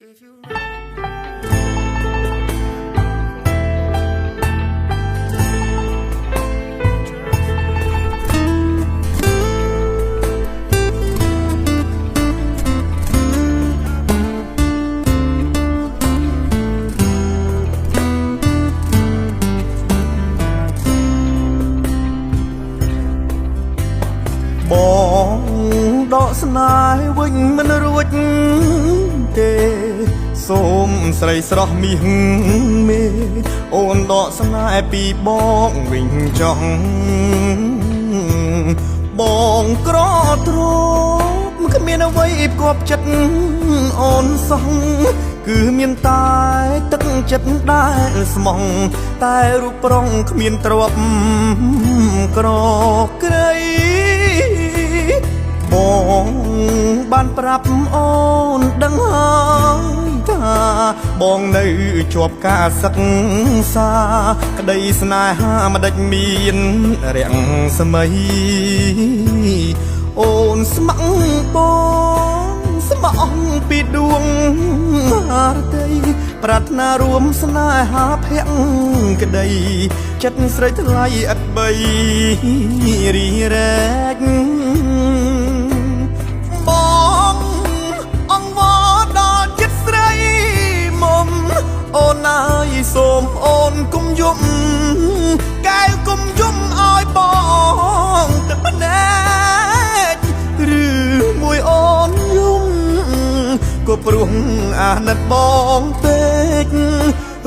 If you បងដកស្នេហ៍វិញមិនរួចទេសូមស្រីស្រស់មាសមេអូនដកស្នេហ៍ពីបងវិញចង់បងក្រទ្រពគ្មានអ្វីផ្គាប់ចិត្តអូនសោះគឺមានតែទឹកចិត្តដែលស្មោះតែរូបប្រងគ្មានទ្រព្យក្រក្រៃបងបានប្រាប់អូនដឹងហើយថាបងនៅជាប់ការសិក្សាក្តីស្នេហាមិនដេចមានរាំងស្មីអូនស្ម័គ្របងស្មោះពីដួងហារតីប្រាថ្នារួមស្នេហាភក្តីចិត្តស្រីថ្លៃឥតបីរីរែកបងអង្វរដល់ចិត្តស្រីមុំអូនអើយសូមអូនគុំយំកែវគុំយំឲ្យបងទឹកភ្នែកឬមួយអូនយំក៏ព្រោះអាណិតបងពេក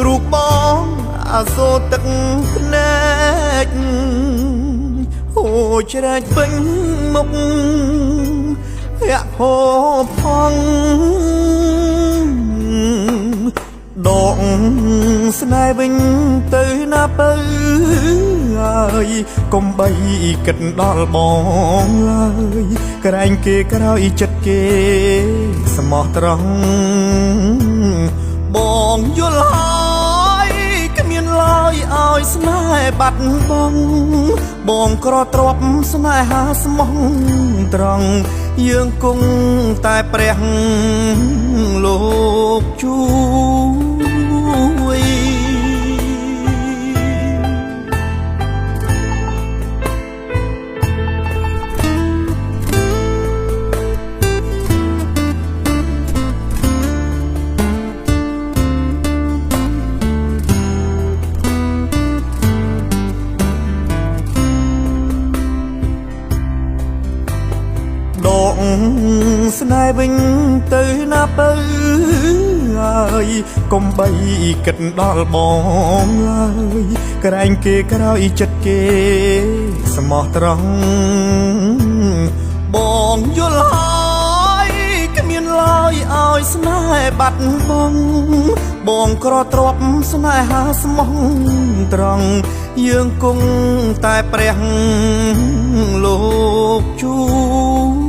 រូបបងអាសូរទឹកភ្នែកហូរជ្រែកពេញមុខរាក់ហូរផងដកស្នេហ៍វិញទៅណាបើហើយកុំបីគិតដល់បងឡើយក្រែងគេក្រោយចិត្តគេស្មោះត្រង់បងយល់ហើយគ្មានឡើយឲ្យស្នេហ៍បាត់បង់បងក្រទ្រពស្នេហាស្មោះត្រង់យើងគង់តែព្រះលោកជួយដកស្នេហ៍វិញទៅណាបើហើយកុំបីគិតដល់បងឡើយក្រែងគេក្រោយចិត្តគេស្មោះត្រង់បងយល់ហើយគ្មានឡើយឲ្យស្នេហ៍បាត់បង់បងក្រទ្រពស្នេហាស្មោះត្រង់យើងគង់តែព្រះលោកជួយ